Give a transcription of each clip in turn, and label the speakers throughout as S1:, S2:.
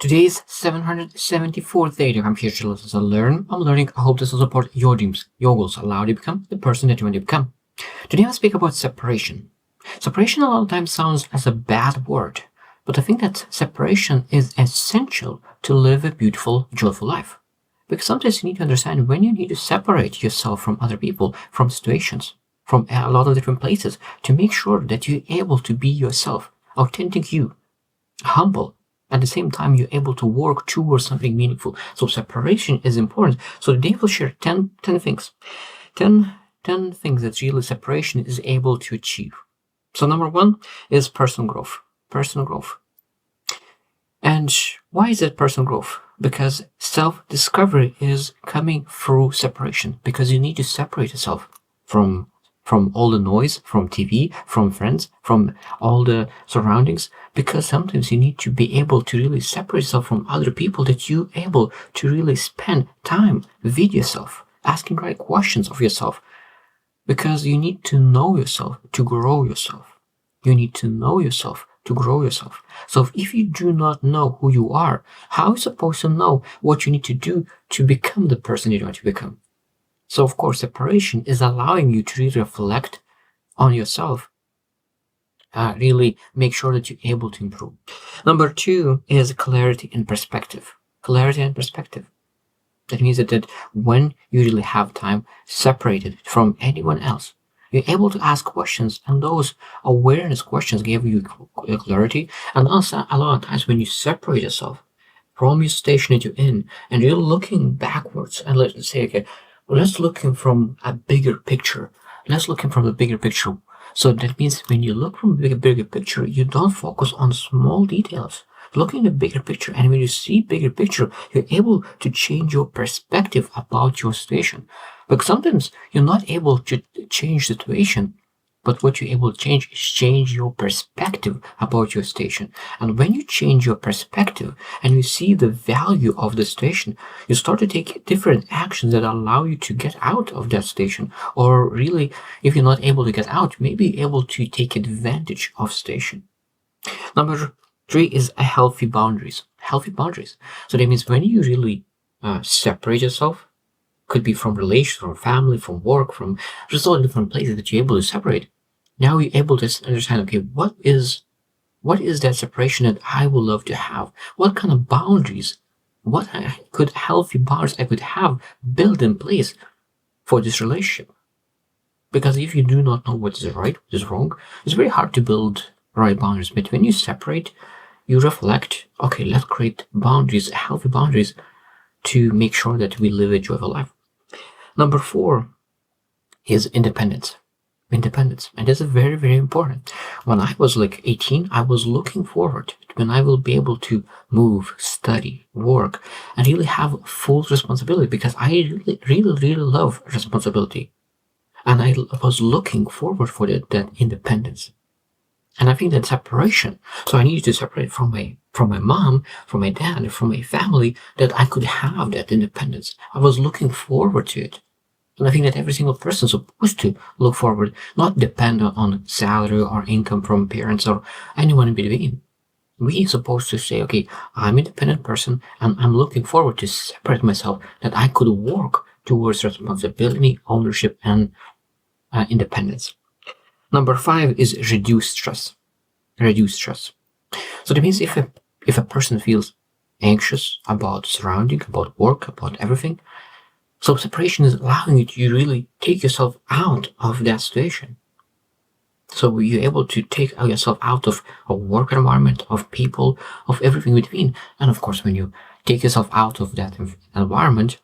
S1: Today's 774th day I'm here to listen and learn. I'm learning. I hope this will support your dreams, your goals, allow you to become the person that you want to become. Today I'll speak about separation. Separation a lot of times sounds as a bad word, but I think that separation is essential to live a beautiful, joyful life. Because sometimes you need to understand when you need to separate yourself from other people, from situations, from a lot of different places, to make sure that you're able to be yourself, authentic you, humble. At the same time, you're able to work towards something meaningful. So separation is important. So today we'll share 10 things. 10 things that really separation is able to achieve. So number one is personal growth. Personal growth. And why is it personal growth? Because self-discovery is coming through separation. Because you need to separate yourself from all the noise, from TV, from friends, from all the surroundings, because sometimes you need to be able to really separate yourself from other people, that you're able to really spend time with yourself, asking right questions of yourself, because you need to know yourself to grow yourself. You need to know yourself to grow yourself. So if you do not know who you are, how are you supposed to know what you need to do to become the person you want to become? So, of course, separation is allowing you to really reflect on yourself, really make sure that you're able to improve. Number two is clarity and perspective. Clarity and perspective. That means that when you really have time separated from anyone else, you're able to ask questions, and those awareness questions give you clarity. And also, a lot of times when you separate yourself from your station that you're in, and you're looking backwards, and let's say, okay, let's look from a bigger picture. Let's look from the bigger picture. So that means when you look from the bigger picture, you don't focus on small details. Looking at the bigger picture, and when you see bigger picture, you're able to change your perspective about your situation. Because sometimes you're not able to change the situation, but what you're able to change is change your perspective about your station. And when you change your perspective and you see the value of the station, you start to take different actions that allow you to get out of that station. Or really, if you're not able to get out, maybe able to take advantage of station. Number three is a healthy boundaries. Healthy boundaries. So that means when you really separate yourself, could be from relations, from family, from work, from just all different places that you're able to separate. Now you're able to understand, okay, what is that separation that I would love to have? What kind of boundaries, what could healthy boundaries I could have built in place for this relationship? Because if you do not know what is right, what is wrong, it's very hard to build right boundaries. But when you separate, you reflect, okay, let's create boundaries, healthy boundaries, to make sure that we live a joyful life. Number four is independence. Independence. And this is very, very important. When I was like 18, I was looking forward to when I will be able to move, study, work, and really have full responsibility, because I really, really, really love responsibility. And I was looking forward for that independence. And I think that separation, so I needed to separate from my mom, from my dad, from my family, that I could have that independence. I was looking forward to it. And I think that every single person is supposed to look forward, not depend on salary or income from parents or anyone in between. We are supposed to say, okay, I'm an independent person, and I'm looking forward to separate myself, that I could work towards responsibility, ownership, and independence. Number five is reduce stress. Reduce stress. So that means if a person feels anxious about surrounding, about work, about everything, so separation is allowing you to really take yourself out of that situation. So you're able to take yourself out of a work environment, of people, of everything between. And of course, when you take yourself out of that environment,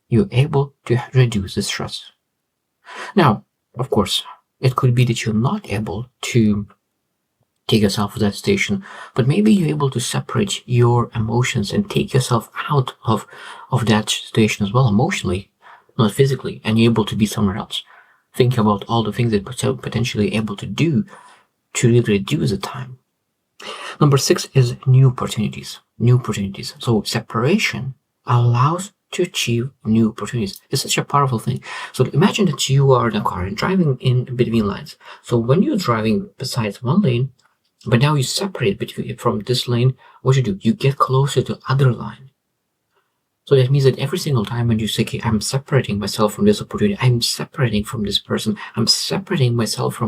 S1: you're able to reduce the stress. Now, of course, it could be that you're not able to take yourself to that station, but maybe you're able to separate your emotions and take yourself out of that station as well, emotionally, not physically, and you're able to be somewhere else. Think about all the things that you're potentially able to do to really reduce the time. Number six is new opportunities. New opportunities. So separation allows to achieve new opportunities. It's such a powerful thing. So imagine that you are in a car and driving in between lines. So when you're driving besides one lane, but now you separate between from this lane what you do, you get closer to other line. So that means that every single time when you say, okay, I'm separating myself from this opportunity, I'm separating from this person, I'm separating myself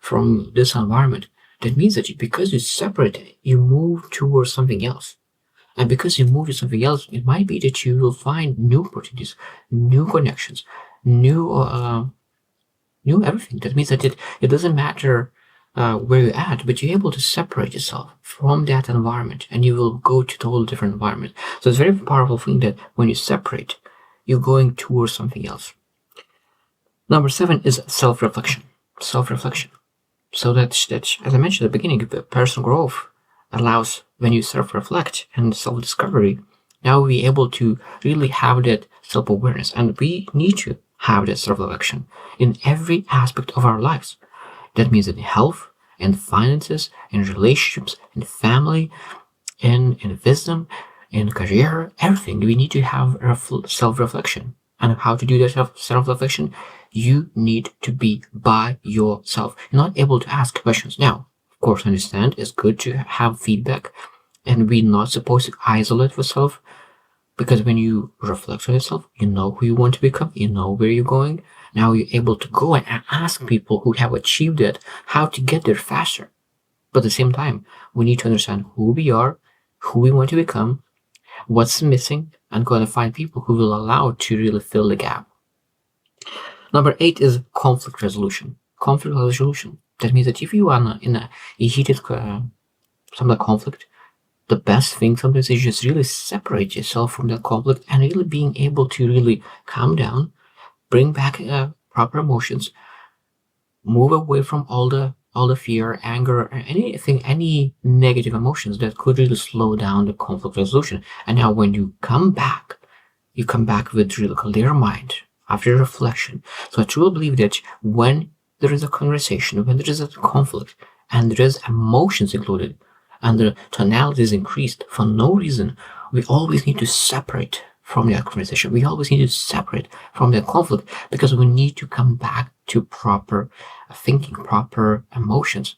S1: from this environment, that means that because you separate, you move towards something else. And because you move to something else, it might be that you will find new opportunities, new connections, new everything. That means that it doesn't matter where you're at, but you're able to separate yourself from that environment and you will go to a totally different environment. So it's a very powerful thing that when you separate, you're going towards something else. Number 7 is self-reflection. Self-reflection. So that as I mentioned at the beginning, the personal growth allows when you self-reflect and self-discovery, now we'll be able to really have that self-awareness. And we need to have that self-reflection in every aspect of our lives. That means in health, in finances, in relationships, in family, in wisdom, in career, everything. We need to have self-reflection. And how to do that self-reflection? You need to be by yourself. You're not able to ask questions. Now, of course, understand it's good to have feedback, and we're not supposed to isolate yourself, because when you reflect on yourself, you know who you want to become, you know where you're going. Now you're able to go and ask people who have achieved it how to get there faster. But at the same time, we need to understand who we are, who we want to become, what's missing, and go and find people who will allow to really fill the gap. Number 8 is conflict resolution. Conflict resolution. That means that if you are in a heated some conflict, the best thing sometimes is just really separate yourself from that conflict and really being able to really calm down, bring back proper emotions, move away from all the fear, anger, or anything, any negative emotions that could really slow down the conflict resolution. And now when you come back with really clear mind after reflection. So I truly believe that when there is a conversation, when there is a conflict, and there is emotions included, and the tonality is increased for no reason, we always need to separate from that conversation. We always need to separate from that conflict, because we need to come back to proper thinking, proper emotions.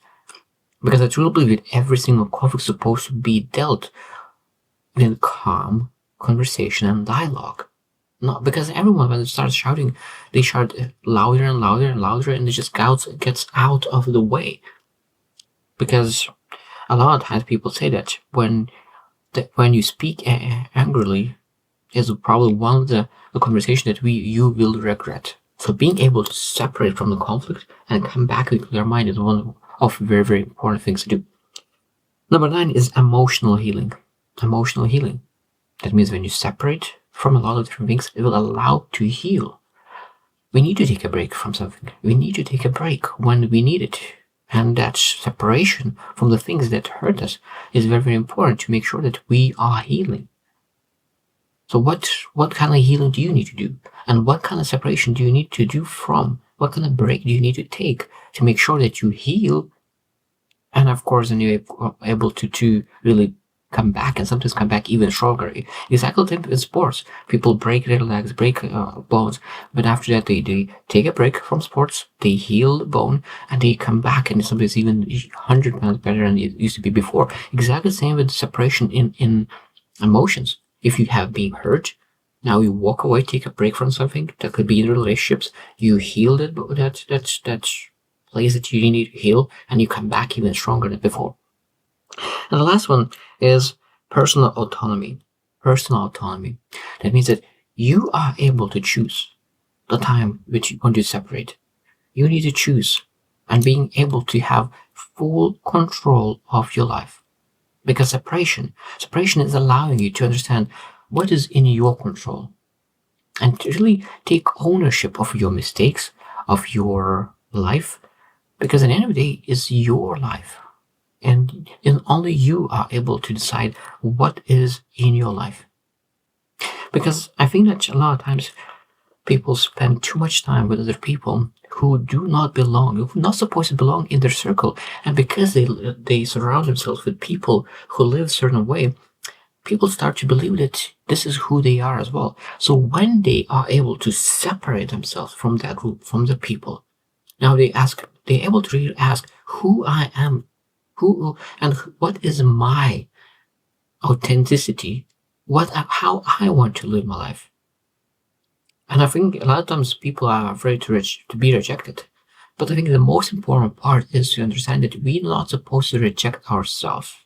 S1: Because I truly believe that every single conflict is supposed to be dealt in calm conversation and dialogue. Not because everyone, when they start shouting, they shout louder and louder and louder, and it just gets out of the way. Because a lot of times people say that when you speak angrily is probably one of the conversation that you will regret. So being able to separate from the conflict and come back with clear mind is one of very, very important things to do. Number 9 is emotional healing. Emotional healing. That means when you separate from a lot of different things, it will allow to heal. We need to take a break from something. We need to take a break when we need it. And that separation from the things that hurt us is very, very important to make sure that we are healing. So what kind of healing do you need to do? And what kind of separation do you need to do from? What kind of break do you need to take to make sure that you heal? And of course, then you're able to really come back, and sometimes come back even stronger. Exactly the same in sports. People break their legs, break bones, but after that they take a break from sports, they heal the bone, and they come back, and sometimes even 100 times better than it used to be before. Exactly the same with separation in emotions. If you have been hurt, now you walk away, take a break from something. That could be in relationships. You heal that place that you need to heal, and you come back even stronger than before. And the last one is personal autonomy. Personal autonomy. That means that you are able to choose the time which you want to separate. You need to choose, and being able to have full control of your life. Because separation is allowing you to understand what is in your control, and to really take ownership of your mistakes, of your life, because at the end of the day, it's your life. And only you are able to decide what is in your life. Because I think that a lot of times people spend too much time with other people who do not belong, who are not supposed to belong in their circle. And because they surround themselves with people who live a certain way, people start to believe that this is who they are as well. So when they are able to separate themselves from that group, from the people, now they're able to really ask who I am. Who and what is my authenticity, how I want to live my life. And I think a lot of times people are afraid to be rejected. But I think the most important part is to understand that we're not supposed to reject ourselves.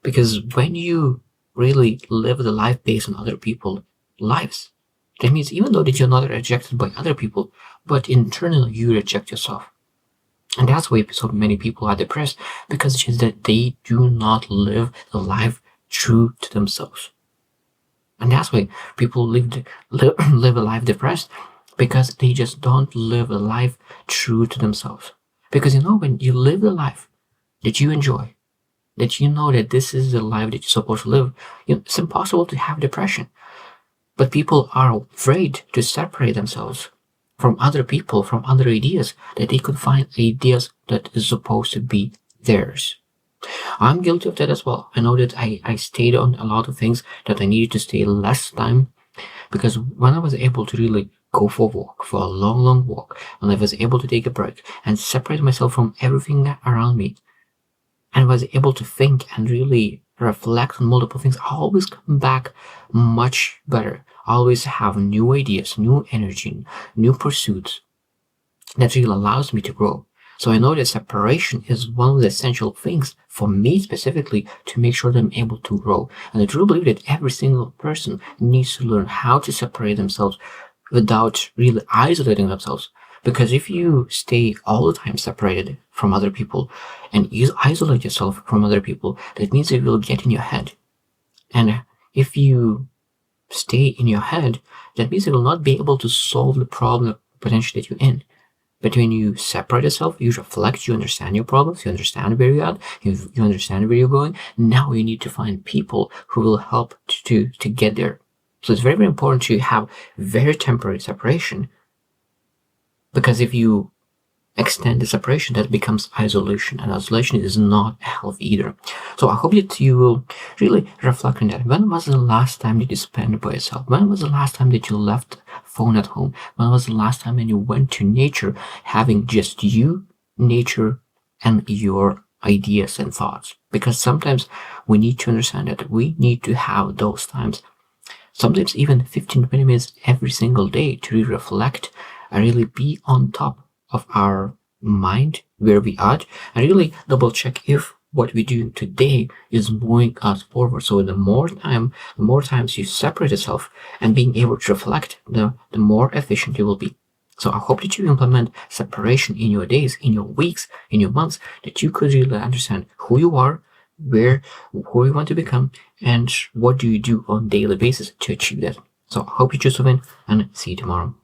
S1: Because when you really live the life based on other people's lives, that means even though that you're not rejected by other people, but internally you reject yourself. And that's why so many people are depressed, because it's just that they do not live the life true to themselves. And that's why people live a life depressed, because they just don't live a life true to themselves. Because when you live the life that you enjoy, that you know that this is the life that you're supposed to live, it's impossible to have depression. But people are afraid to separate themselves from other people, from other ideas, that they could find ideas that is supposed to be theirs. I'm guilty of that as well. I know that I stayed on a lot of things that I needed to stay less time, because when I was able to really go for a walk, for a long, long walk, when I was able to take a break and separate myself from everything around me, and was able to think and really reflect on multiple things, I always come back much better. I always have new ideas, new energy, new pursuits that really allows me to grow. So I know that separation is one of the essential things for me specifically to make sure that I'm able to grow. And I truly believe that every single person needs to learn how to separate themselves without really isolating themselves. Because if you stay all the time separated from other people and you isolate yourself from other people, that means it will get in your head. And if you stay in your head, that means you will not be able to solve the problem potentially that you're in. But when you separate yourself, you reflect, you understand your problems, you understand where you're at, you understand where you're going. Now you need to find people who will help to get there. So it's very, very important to have very temporary separation, because if you extend the separation, that becomes isolation, and isolation is not healthy either. So I hope that you will really reflect on that. When was the last time that you spent by yourself? When was the last time that you left phone at home? When was the last time when you went to nature, having just you, nature, and your ideas and thoughts? Because sometimes we need to understand that we need to have those times, sometimes even 15-20 minutes every single day, to really reflect and really be on top of our mind, where we are, and really double check if what we do today is moving us forward. So the more times you separate yourself and being able to reflect, the more efficient you will be. So I hope that you implement separation in your days, in your weeks, in your months, that you could really understand who you are, who you want to become, and what do you do on a daily basis to achieve that. So I hope you choose to win, and see you tomorrow.